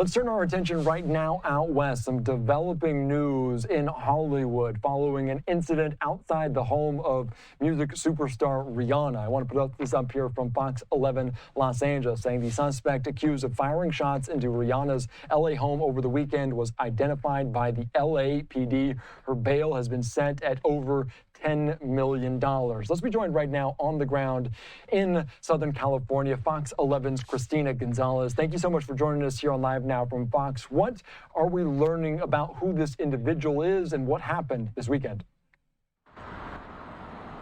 Let's turn our attention right now out west. Some developing news in Hollywood following an incident outside the home of music superstar Rihanna. I want to put this up here from Fox 11 Los Angeles, saying the suspect accused of firing shots into Rihanna's LA home over the weekend was identified by the LAPD. Her bail has been set at over $10 million. Let's be joined right now on the ground in Southern California. Fox 11's Christina Gonzalez. Thank you so much for joining us here on Live Now from Fox. What are we learning about who this individual is and what happened this weekend?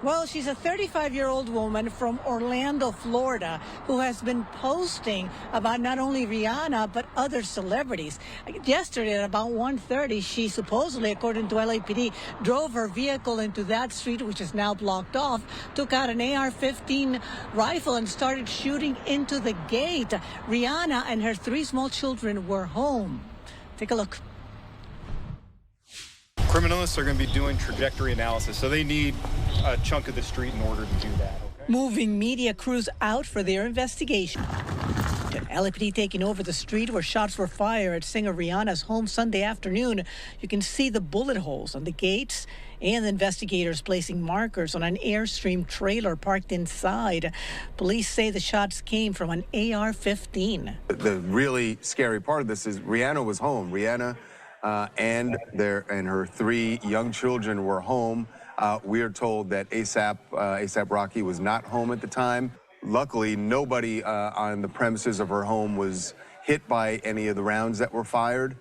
Well, she's a 35-year-old woman from Orlando, Florida, who has been posting about not only Rihanna, but other celebrities. Yesterday at about 1:30, she supposedly, according to LAPD, drove her vehicle into that street, which is now blocked off, took out an AR-15 rifle and started shooting into the gate. Rihanna and her 3 small children were home. Take a look. Criminalists are going to be doing trajectory analysis, so they need a chunk of the street in order to do that. Okay? Moving media crews out for their investigation. LAPD taking over the street where shots were fired at singer Rihanna's home Sunday afternoon. You can see the bullet holes on the gates and investigators placing markers on an Airstream trailer parked inside. Police say the shots came from an AR-15. The really scary part of this is Rihanna was home. Rihanna and her 3 young children were home. We are told that ASAP Rocky was not home at the time. Luckily, nobody on the premises of her home was hit by any of the rounds that were fired.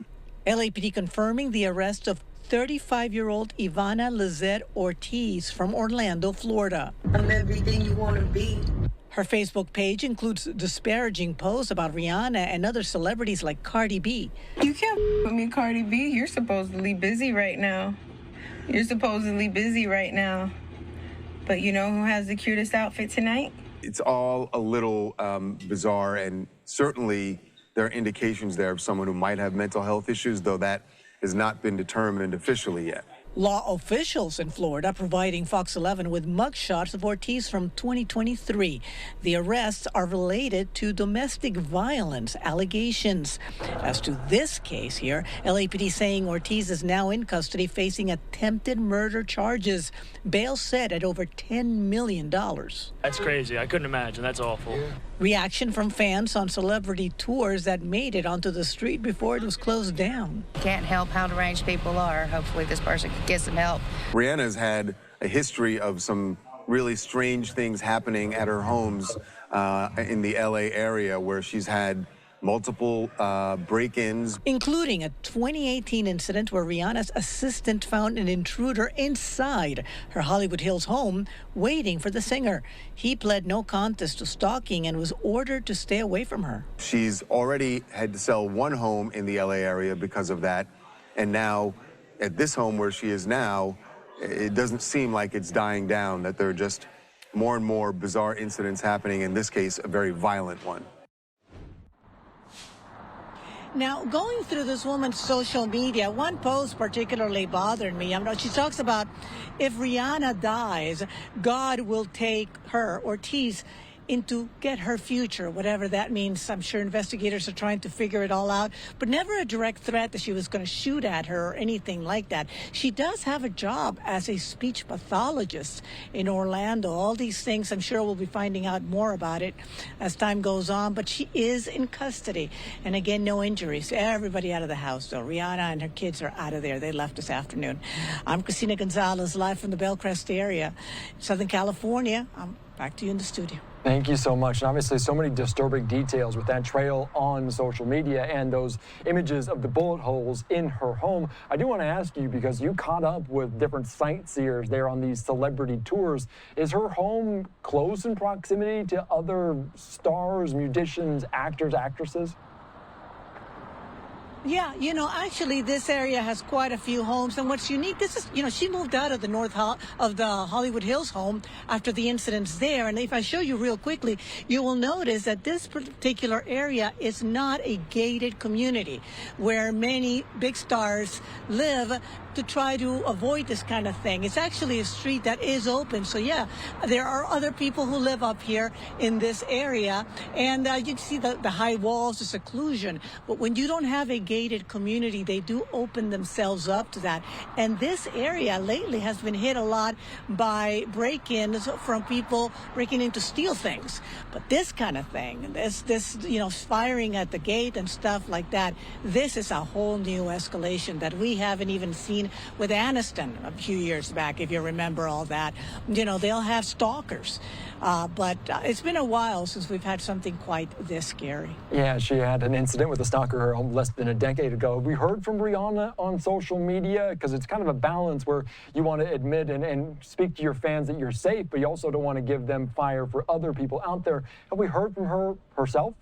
LAPD confirming the arrest of 35-year-old Ivanna Lisette Ortiz from Orlando, Florida. I'm everything you want to be. Her Facebook page includes disparaging posts about Rihanna and other celebrities like Cardi B. You can't with me, Cardi B. You're supposedly busy right now. But you know who has the cutest outfit tonight? It's all a little bizarre, and certainly there are indications there of someone who might have mental health issues, though that has not been determined officially yet. Law officials in Florida providing Fox 11 with mugshots of Ortiz from 2023. The arrests are related to domestic violence allegations. As to this case here, LAPD saying Ortiz is now in custody facing attempted murder charges. Bail set at over $10 million. That's crazy. I couldn't imagine. That's awful. Yeah. Reaction from fans on celebrity tours that made it onto the street before it was closed down. Can't help how deranged people are. Hopefully this person can get some help. Rihanna's had a history of some really strange things happening at her homes in the LA area, where she's had multiple break-ins. Including a 2018 incident where Rihanna's assistant found an intruder inside her Hollywood Hills home waiting for the singer. He pled no contest to stalking and was ordered to stay away from her. She's already had to sell 1 home in the LA area because of that. And now at this home where she is now, it doesn't seem like it's dying down, that there are just more and more bizarre incidents happening, in this case, a very violent one. Now, going through this woman's social media, one post particularly bothered me. She talks about if Rihanna dies, God will take her, Ortiz, into get her future, whatever that means. I'm sure investigators are trying to figure it all out, but never a direct threat that she was going to shoot at her or anything like that. She does have a job as a speech pathologist in Orlando. All these things, I'm sure we'll be finding out more about it as time goes on, but she is in custody. And again, no injuries. Everybody out of the house, though. Rihanna and her kids are out of there. They left this afternoon. I'm Christina Gonzalez, live from the Bell Crest area, Southern California. Back to you in the studio. Thank you so much. And obviously, so many disturbing details with that trail on social media and those images of the bullet holes in her home. I do want to ask you, because you caught up with different sightseers there on these celebrity tours, is her home close in proximity to other stars, musicians, actors, actresses? Yeah, actually, this area has quite a few homes, and what's unique, this is, she moved out of the of the Hollywood Hills home after the incidents there, and if I show you real quickly, you will notice that this particular area is not a gated community where many big stars live to try to avoid this kind of thing. It's actually a street that is open, so yeah, there are other people who live up here in this area, and you can see the high walls, the seclusion, but when you don't have a gated community, they do open themselves up to that. And this area lately has been hit a lot by break-ins from people breaking in to steal things. But this kind of thing, this firing at the gate and stuff like that, this is a whole new escalation that we haven't even seen with Aniston a few years back, if you remember all that. They'll have stalkers. But it's been a while since we've had something quite this scary. Yeah, she had an incident with a stalker less than a decade ago. We heard from Rihanna on social media, because it's kind of a balance where you want to admit and speak to your fans that you're safe, but you also don't want to give them fire for other people out there. Have we heard from her herself?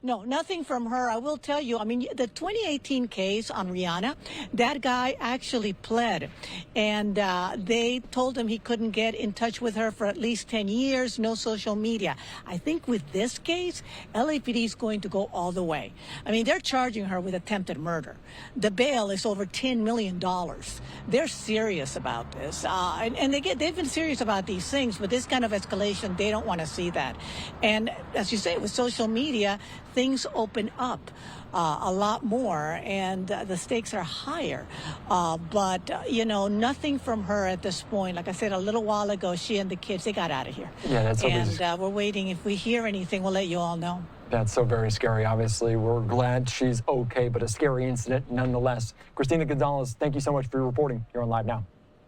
No, nothing from her. I will tell you, the 2018 case on Rihanna, that guy actually pled. And they told him he couldn't get in touch with her for at least 10 years, no social media. I think with this case, LAPD is going to go all the way. They're charging her with attempted murder. The bail is over $10 million. They're serious about this. And they've been serious about these things, but this kind of escalation, they don't want to see that. And as you say, with social media, things open up a lot more, and the stakes are higher. But nothing from her at this point. Like I said a little while ago, she and the kids, they got out of here. Yeah, that's and we're waiting. If we hear anything, we'll let you all know. That's so very scary, obviously. We're glad she's okay, but a scary incident nonetheless. Christina Gonzalez, thank you so much for your reporting here on Live Now.